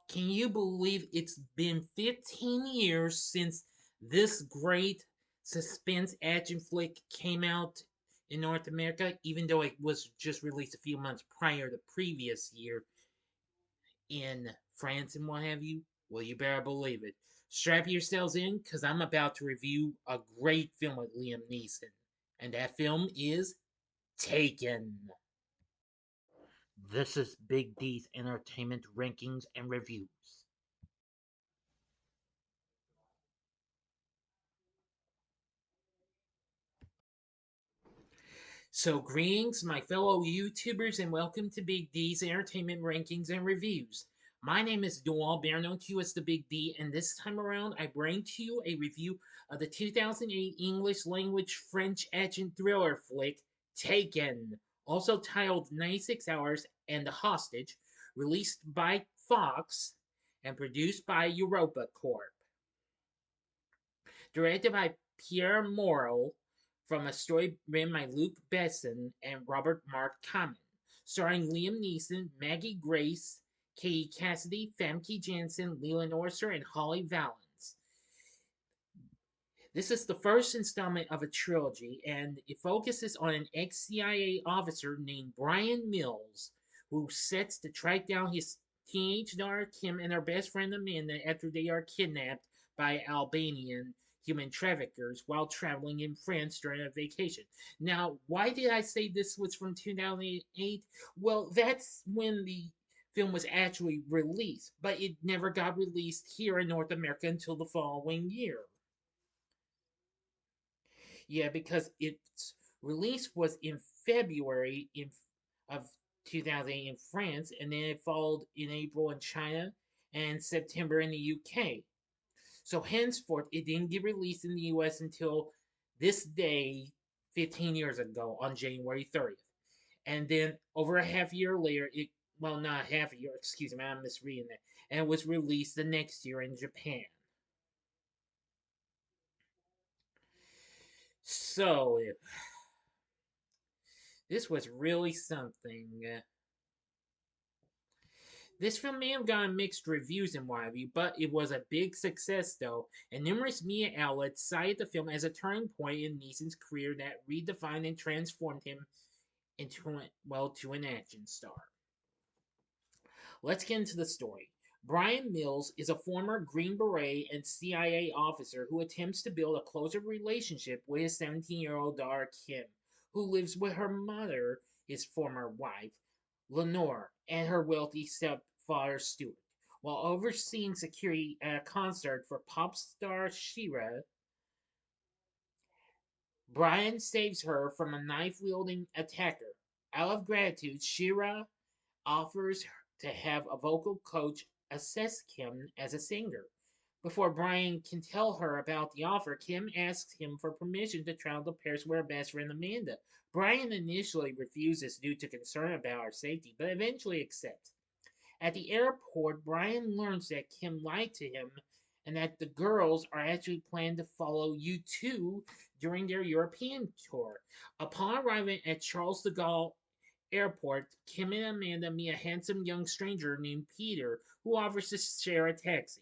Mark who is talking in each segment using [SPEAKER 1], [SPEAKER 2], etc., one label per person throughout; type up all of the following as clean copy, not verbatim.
[SPEAKER 1] Can you believe it's been 15 years since this great suspense action flick came out in North America, even though it was just released a few months prior the previous year in France and what have you? Well, you better believe it. Strap yourselves in, because I'm about to review a great film with Liam Neeson. And that film is Taken. This is Big D's Entertainment Rankings and Reviews. So, greetings, my fellow YouTubers, and welcome to Big D's Entertainment Rankings and Reviews. My name is Dual, better known to you as the Big D, and this time around I bring to you a review of the 2008 English language French action thriller flick Taken, also titled 96 Hours and the Hostage, released by Fox and produced by Europa Corp. Directed by Pierre Morel, from a story written by Luc Besson and Robert Mark Kamen, starring Liam Neeson, Maggie Grace, Katie Cassidy, Famke Janssen, Leland Orser, and Holly Valance. This is the first installment of a trilogy, and it focuses on an ex-CIA officer named Brian Mills, who sets to track down his teenage daughter Kim and her best friend Amanda after they are kidnapped by Albanian human traffickers while traveling in France during a vacation. Now, why did I say this was from 2008? Well, that's when the film was actually released, but it never got released here in North America until the following year. Yeah, because its release was in February of 2008 in France, and then it followed in April in China and September in the UK. So henceforth, it didn't get released in the US until this day, 15 years ago, on January 30th. And then over a half year later, well, not half a year, excuse me, I'm misreading that, and it was released the next year in Japan. So, this was really something. This film may have gotten mixed reviews and what have you, but it was a big success though, and numerous media outlets cited the film as a turning point in Neeson's career that redefined and transformed him to an action star. Let's get into the story. Brian Mills is a former Green Beret and CIA officer who attempts to build a closer relationship with his 17-year-old daughter Kim, who lives with her mother, his former wife, Lenore, and her wealthy stepfather Stuart. While overseeing security at a concert for pop star Shira, Brian saves her from a knife wielding attacker. Out of gratitude, Shira offers to have a vocal coach assess Kim as a singer. Before Brian can tell her about the offer, Kim asks him for permission to travel to Paris with her best friend Amanda. Brian initially refuses due to concern about her safety, but eventually accepts. At the airport, Brian learns that Kim lied to him and that the girls are actually planning to follow U2 during their European tour. Upon arriving at Charles de Gaulle Airport, Kim and Amanda meet a handsome young stranger named Peter who offers to share a taxi.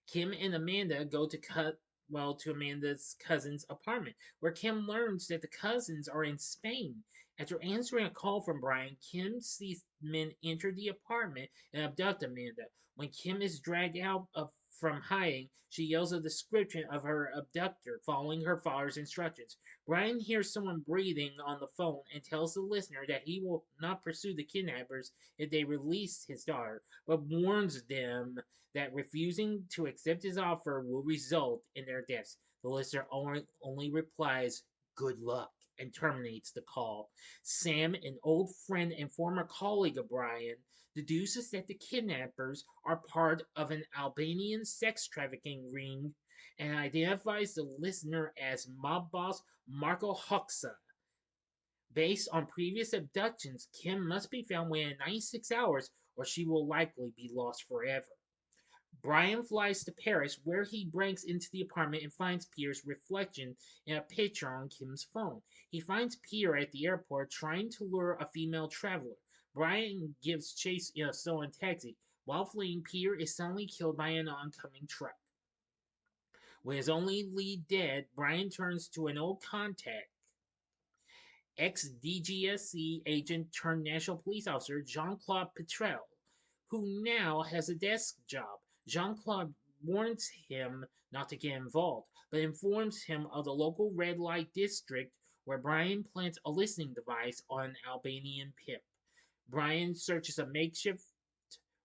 [SPEAKER 1] Kim and Amanda go to Amanda's cousin's apartment, where Kim learns that the cousins are in Spain. After answering a call from Brian, Kim sees men enter the apartment and abduct Amanda. When Kim is dragged out from hiding, she yells a description of her abductor, following her father's instructions. Brian hears someone breathing on the phone and tells the listener that he will not pursue the kidnappers if they release his daughter, but warns them that refusing to accept his offer will result in their deaths. The listener only replies, "Good luck," and terminates the call. Sam, an old friend and former colleague of Brian, deduces that the kidnappers are part of an Albanian sex trafficking ring and identifies the listener as mob boss Marco Hoxha. Based on previous abductions, Kim must be found within 96 hours or she will likely be lost forever. Brian flies to Paris, where he breaks into the apartment and finds Peter's reflection in a picture on Kim's phone. He finds Peter at the airport trying to lure a female traveler. Brian gives chase in a stolen taxi. While fleeing, Peter is suddenly killed by an oncoming truck. With his only lead dead, Brian turns to an old contact, ex DGSC agent turned National Police Officer Jean Claude Petrel, who now has a desk job. Jean Claude warns him not to get involved, but informs him of the local red light district where Brian plants a listening device on an Albanian pimp. Brian searches a makeshift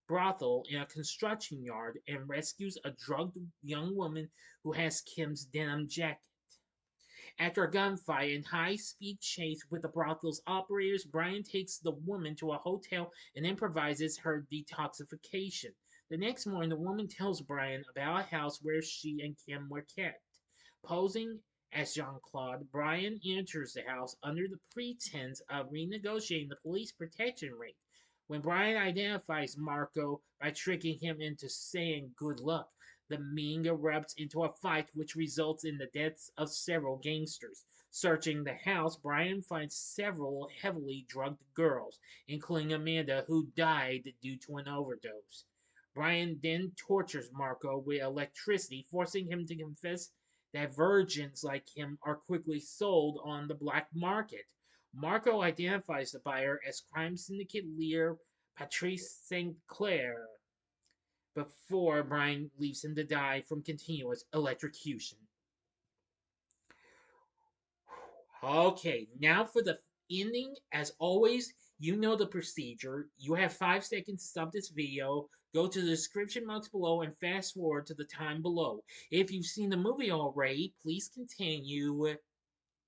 [SPEAKER 1] brothel in a construction yard and rescues a drugged young woman who has Kim's denim jacket. After a gunfight and high-speed chase with the brothel's operators, Brian takes the woman to a hotel and improvises her detoxification. The next morning, the woman tells Brian about a house where she and Kim were kept. Posing as Jean Claude, Brian enters the house under the pretense of renegotiating the police protection rate. When Brian identifies Marco by tricking him into saying good luck, the meeting erupts into a fight which results in the deaths of several gangsters. Searching the house, Brian finds several heavily drugged girls, including Amanda, who died due to an overdose. Brian then tortures Marco with electricity, forcing him to confess that virgins like him are quickly sold on the black market. Marco identifies the buyer as crime syndicate leader Patrice St. Clair before Brian leaves him to die from continuous electrocution. Okay, now for the ending. As always, you know the procedure. You have 5 seconds to stop this video. Go to the description box below and fast forward to the time below. If you've seen the movie already, please continue.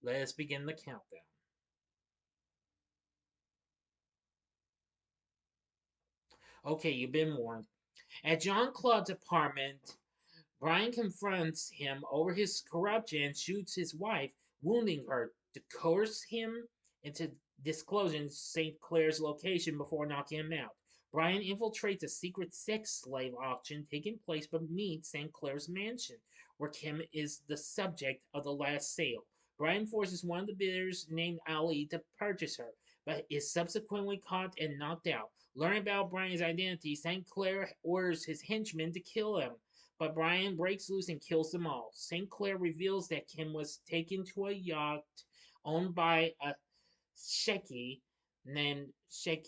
[SPEAKER 1] Let us begin the countdown. Okay, you've been warned. At John Claude's apartment, Brian confronts him over his corruption and shoots his wife, wounding her, to coerce him into disclosing St. Clair's location before knocking him out. Brian infiltrates a secret sex slave auction taking place beneath St. Clair's mansion, where Kim is the subject of the last sale. Brian forces one of the bidders named Ali to purchase her, but is subsequently caught and knocked out. Learning about Brian's identity, St. Clair orders his henchmen to kill him, but Brian breaks loose and kills them all. St. Clair reveals that Kim was taken to a yacht owned by a Sheikh named Sheikh.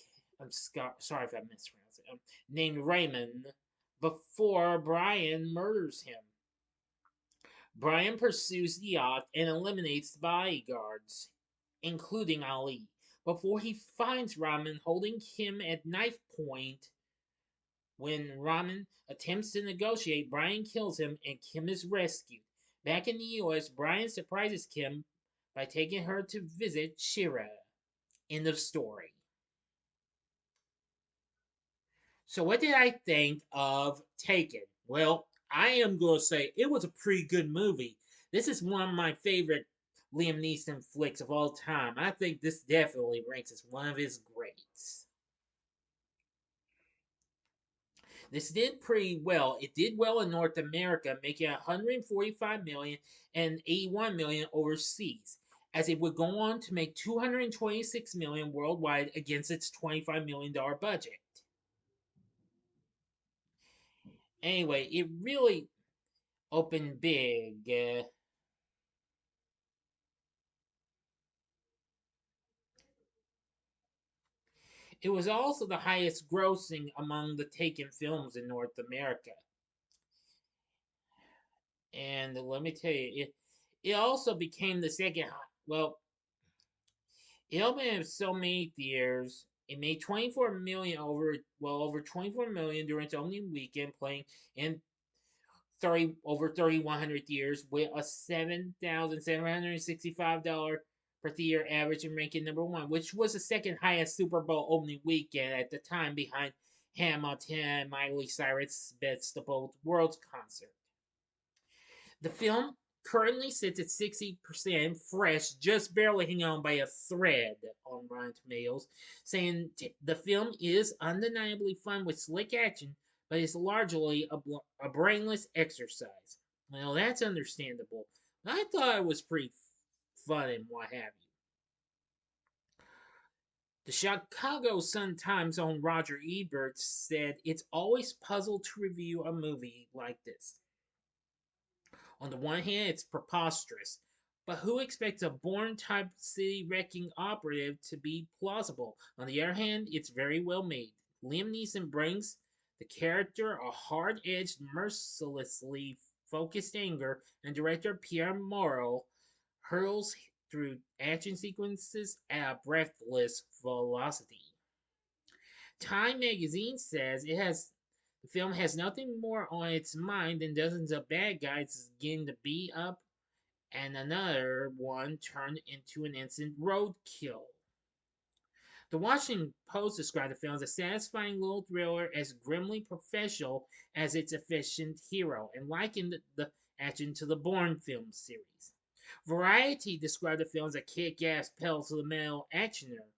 [SPEAKER 1] Sorry if I mispronounced it. Named Raymond. Before Brian murders him, Brian pursues the yacht and eliminates the bodyguards, including Ali. Before he finds Raman holding Kim at knife point, when Raman attempts to negotiate, Brian kills him and Kim is rescued. Back in the US, Brian surprises Kim by taking her to visit Shira. End of story. So, what did I think of Taken? Well, I am going to say it was a pretty good movie. This is one of my favorite Liam Neeson flicks of all time. I think this definitely ranks as one of his greats. This did pretty well. It did well in North America, making 145 million and 81 million overseas, as it would go on to make 226 million worldwide against its $25 million budget. Anyway, it really opened big. It was also the highest grossing among the Taken films in North America. And let me tell you, it also became the second. Well, it opened in so many theaters. It made 24 million over 24 million during its opening weekend, playing in 3,100 theaters with a $7,765 per theater average and ranking number one, which was the second highest Super Bowl opening weekend at the time behind Hamilton and Miley Cyrus' Best of Both Worlds concert. The film currently sits at 60% fresh, just barely hanging on by a thread on Rotten Tomatoes, saying the film is undeniably fun with slick action, but it's largely a brainless exercise. Well, that's understandable. I thought it was pretty fun and what have you. The Chicago Sun-Times own Roger Ebert said it's always puzzled to review a movie like this. On the one hand, it's preposterous, but who expects a Bourne type city wrecking operative to be plausible? On the other hand, it's very well made. Liam Neeson brings the character a hard edged, mercilessly focused anger, and director Pierre Morel hurls through action sequences at a breathless velocity. Time magazine says the film has nothing more on its mind than dozens of bad guys getting the beat up and another one turned into an instant roadkill. The Washington Post described the film as a satisfying little thriller as grimly professional as its efficient hero and likened the action to the Bourne film series. Variety described the film as a kick-ass pedal to the metal actioner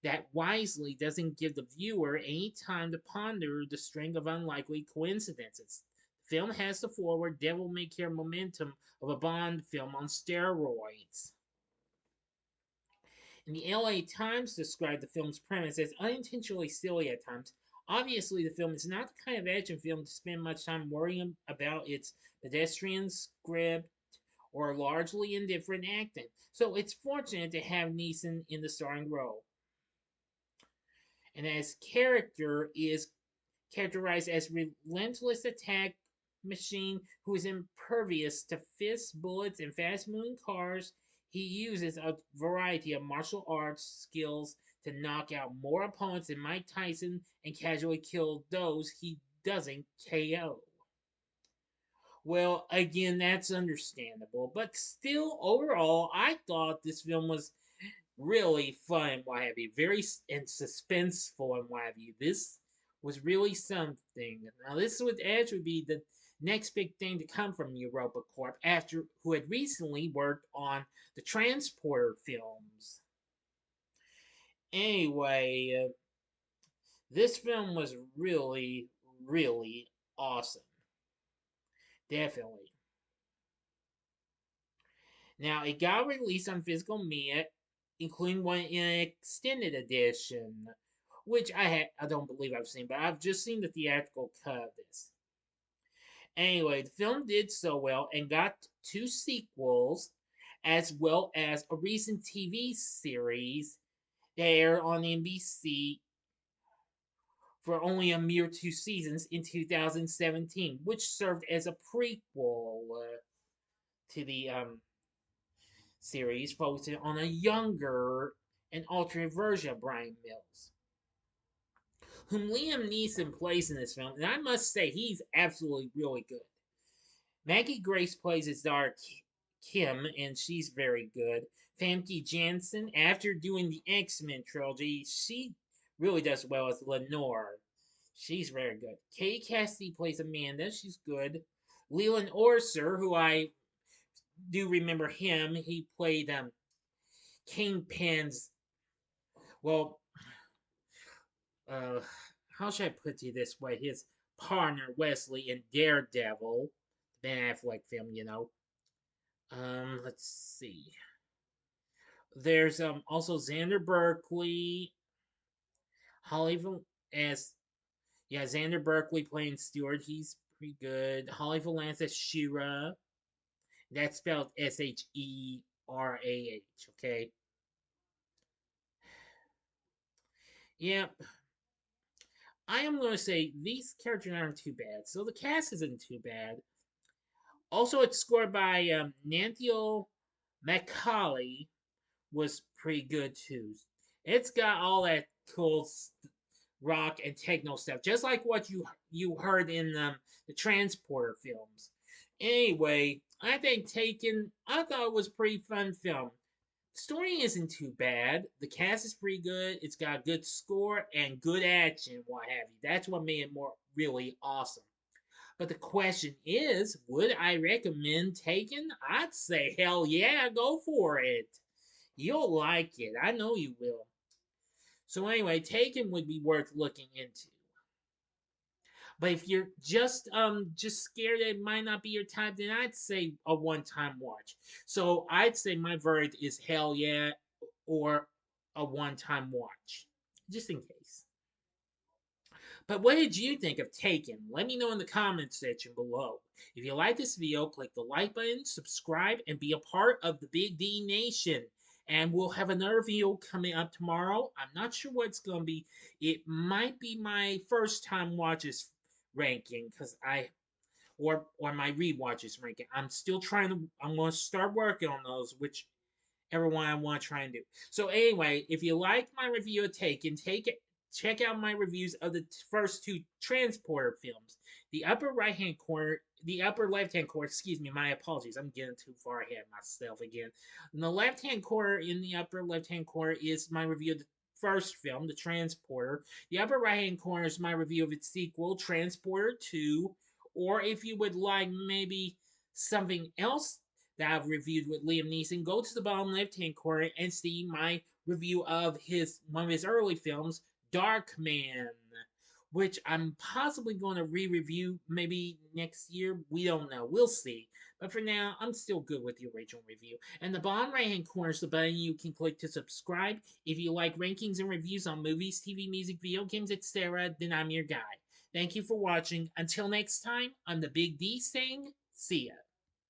[SPEAKER 1] that wisely doesn't give the viewer any time to ponder the string of unlikely coincidences. The film has the forward devil may care momentum of a Bond film on steroids. And the LA Times described the film's premise as unintentionally silly at times. Obviously, the film is not the kind of action film to spend much time worrying about its pedestrian script or largely indifferent acting. So it's fortunate to have Neeson in the starring role. And his character is characterized as relentless attack machine who is impervious to fists, bullets, and fast-moving cars. He uses a variety of martial arts skills to knock out more opponents than Mike Tyson and casually kill those he doesn't KO. Well, again, that's understandable, but still, overall, I thought this film was really fun and what have you, very and suspenseful and what have you. This was really something. Now, this would actually be the next big thing to come from Europa Corp after who had recently worked on the Transporter films. Anyway, this film was really, really awesome. Definitely. Now, it got released on physical media, including one in an extended edition, which I don't believe I've seen, but I've just seen the theatrical cut of this. Anyway, the film did so well and got two sequels, as well as a recent TV series that aired on NBC for only a mere 2 seasons in 2017, which served as a prequel to the series, focusing on a younger and alternate version of Brian Mills, whom Liam Neeson plays in this film, and I must say he's absolutely really good. Maggie Grace plays his daughter Kim, and she's very good. Famke Janssen, after doing the X-Men trilogy, she really does well as Lenore. She's very good. Cassidy plays Amanda. She's good. Leland Orser, who I do remember him, he played Kingpin's. Well, uh, how should I put it this way? His partner Wesley in Daredevil, the Ben Affleck film, you know. Let's see. There's also Xander Berkeley, Holly as Xander Berkeley playing Stewart. He's pretty good. Holly Valance as Shira. That's spelled Shearah. Okay. Yep. I am going to say these characters aren't too bad. So the cast isn't too bad. Also, it's scored by Nanthiel Macaulay, was pretty good too. It's got all that cool rock and techno stuff, just like what you heard in the Transporter films. Anyway, I think Taken. I thought it was a pretty fun film. The story isn't too bad. The cast is pretty good. It's got a good score and good action, what have you. That's what made it more really awesome. But the question is, would I recommend Taken? I'd say hell yeah, go for it. You'll like it. I know you will. So anyway, Taken would be worth looking into. But if you're just scared that it might not be your type, then I'd say a one-time watch. So I'd say my verdict is hell yeah or a one-time watch. just in case. But what did you think of Taken? Let me know in the comments section below. If you like this video, click the like button, subscribe, and be a part of the Big D Nation. And we'll have another video coming up tomorrow. I'm not sure what it's going to be. It might be my first time watches ranking because or my rewatches ranking. I'm still trying to. I'm going to start working on those, which everyone I want to try and do. So anyway, if you liked my review of Taken, check out my reviews of the first two Transporter films. The upper right hand corner, the upper left hand corner, excuse me, my apologies, I'm getting too far ahead of myself again. In the left hand corner, in the upper left hand corner, is my review of the first film, The Transporter. The upper right hand corner is my review of its sequel, Transporter 2. Or if you would like maybe something else that I've reviewed with Liam Neeson, go to the bottom left-hand corner and see my review of one of his early films, Darkman, which I'm possibly going to re-review maybe next year. We don't know. We'll see. But for now, I'm still good with the original review. And the bottom right-hand corner is the button you can click to subscribe. If you like rankings and reviews on movies, TV, music, video games, etc., then I'm your guy. Thank you for watching. Until next time, I'm the Big D saying, see ya.